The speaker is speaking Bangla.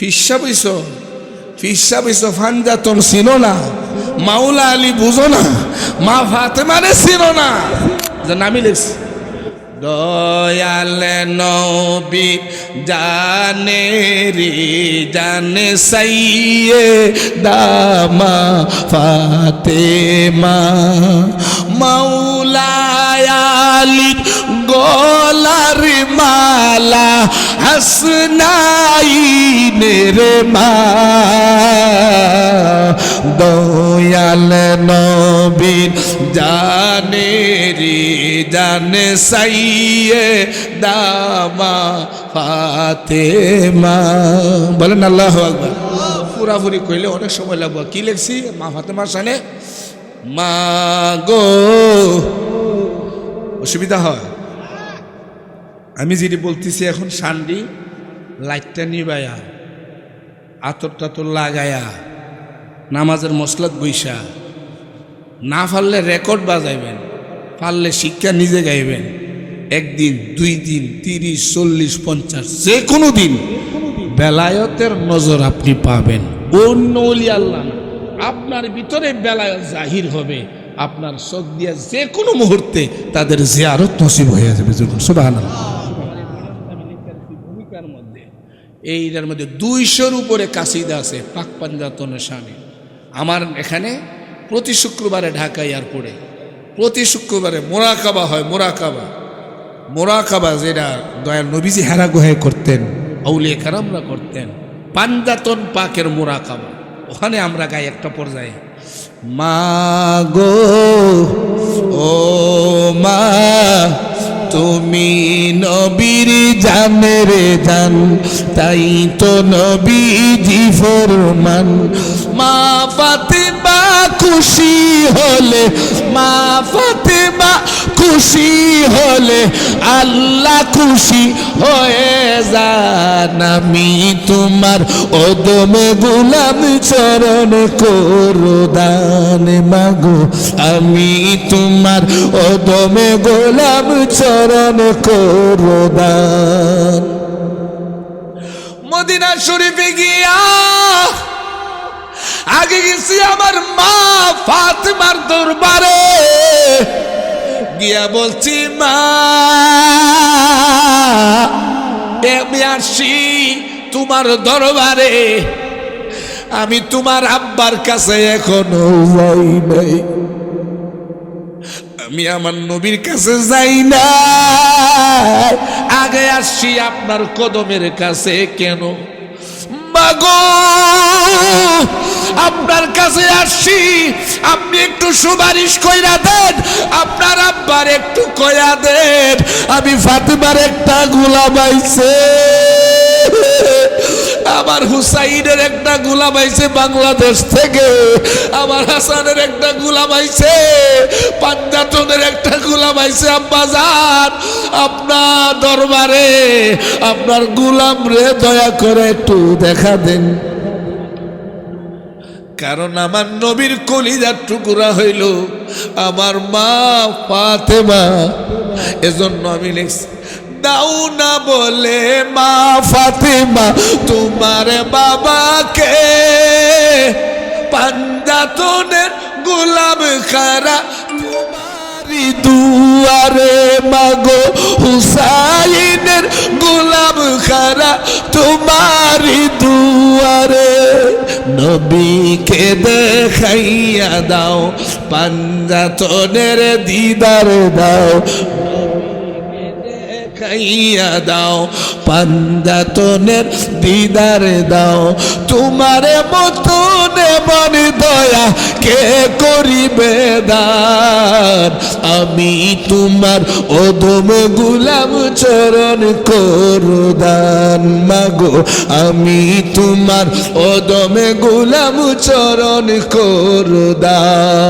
ফিসা বইস ফানজাতন ছিল না, মাওলা আলী বুঝো না, মা ফাতেমারে ছিল না, যে নামি লিখছি দয়াল নবী জানে রে জানে সাইয়ে দামা ফাতেমা মাওলা আলী গলার মালা হাসনাইনের মা দয়াল নবীর জানে রে জানে সাইয়ে দামা ফাতেমা বলেন আল্লাহু আকবার। পুরাপুরি কইলে অনেক সময় লাগবে। কি লিখছি মা ফাতেমার শানে? মা গো, অসুবিধা হয়? আমি যেটি বলতেছি এখন শান্ডি লাইটটা নিবায়া আতর টাতর লাগায়া নামাজের মসলাত বইসা, না পারলে রেকর্ড বাজাইবেন, পারলে শিক্ষা নিজে গাইবেন। একদিন, 2 দিন, 30, 40, 50 যে কোনো দিন বেলায়তের নজর আপনি পাবেন। অন্য ওলি আল্লাহ না, আপনার ভিতরে বেলায়ত জাহির হবে। আপনার চোখ দিয়ে যে কোনো মুহূর্তে তাদের জিয়ারত নসিব হয়ে যাবে। সুবহানাল্লাহ। ভূমিকার মধ্যে এইটার মধ্যে 200-র উপরে কাসিদা আছে পাক পাঞ্জাতনের শানে। আমার এখানে প্রতি শুক্রবারে ঢাকা এয়ারপোর্টে প্রতি শুক্রবারে মোরাকাবা হয়। মোরাকাবা যেটা দয়াল নবীজি হেরা গুহায় করতেন, আউলিয়া কেরামরা করতেন, পাঞ্জাতন পাকের মোরাকাবা। ওখানে আমরা গাই একটা পর্যায়ে মা গো ও মা তুমি নবীর জানে রে জান, তাই তো নবীজি ফরমান। মা ফাতেমা খুশি হলে, মা ফাতেমা খুশি হলে আল্লাহ খুশি হয়ে যান। আমি তোমার ওদমে গোলাম চরণ করো দান মাগো, আমি তোমার ওদমে গোলাম চরণ করো দান। মদিনা শরীফে গিয়া আগে গেছি আমার মা ফাতেমার দরবারে গিয়া বলছি মা আমি আসি তোমার দরবারে, আমি তোমার আব্বার কাছে এখনো যাই নাই, আমি আমার নবীর কাছে যাই না, আগে আসছি আপনার কদমের কাছে। কেন মাগো আপনার কাছে আসছি, আপনি একটু সুপারিশ কইরা দেন, আপনার আব্বার একটু কয়া দেন আমি ফাতেমার একটা গোলাম আইছে, আমার হুসাইনের একটা গোলাম আইছে বাংলাদেশ থেকে, আমার হাসানের একটা গোলাম আইছে, পাঞ্জাতনের একটা গোলাম আইছে, আব্বা জান আপনার দরবারে আপনার গোলাম রে দয়া করে একটু দেখা দেন। কারণ আমার নবীর কলিজার টুকরা হইল আমার মা ফাতেমা। এজন্য আমি লিখছি দাও না বলে মা ফাতেমা তোমার বাবাকে, পাঞ্জাতনের গোলাম খারা তোমারি দুয়ারে মাগো, হুসাইনের গোলাম খারা তোমারি দুয়ারে। নবীকে দেখাইয়া দাও, পাঞ্জাতনের দিদার দাও, দেখাইয়া দাও, পাঞ্জাতনের দিদার দাও। তোমার মতন এমন দয়া কে করিবে দান, আমি তোমার ওদম গোলাম চরণ করো দান মাগো, আমি তোমার ওদম গোলাম চরণ করো দান।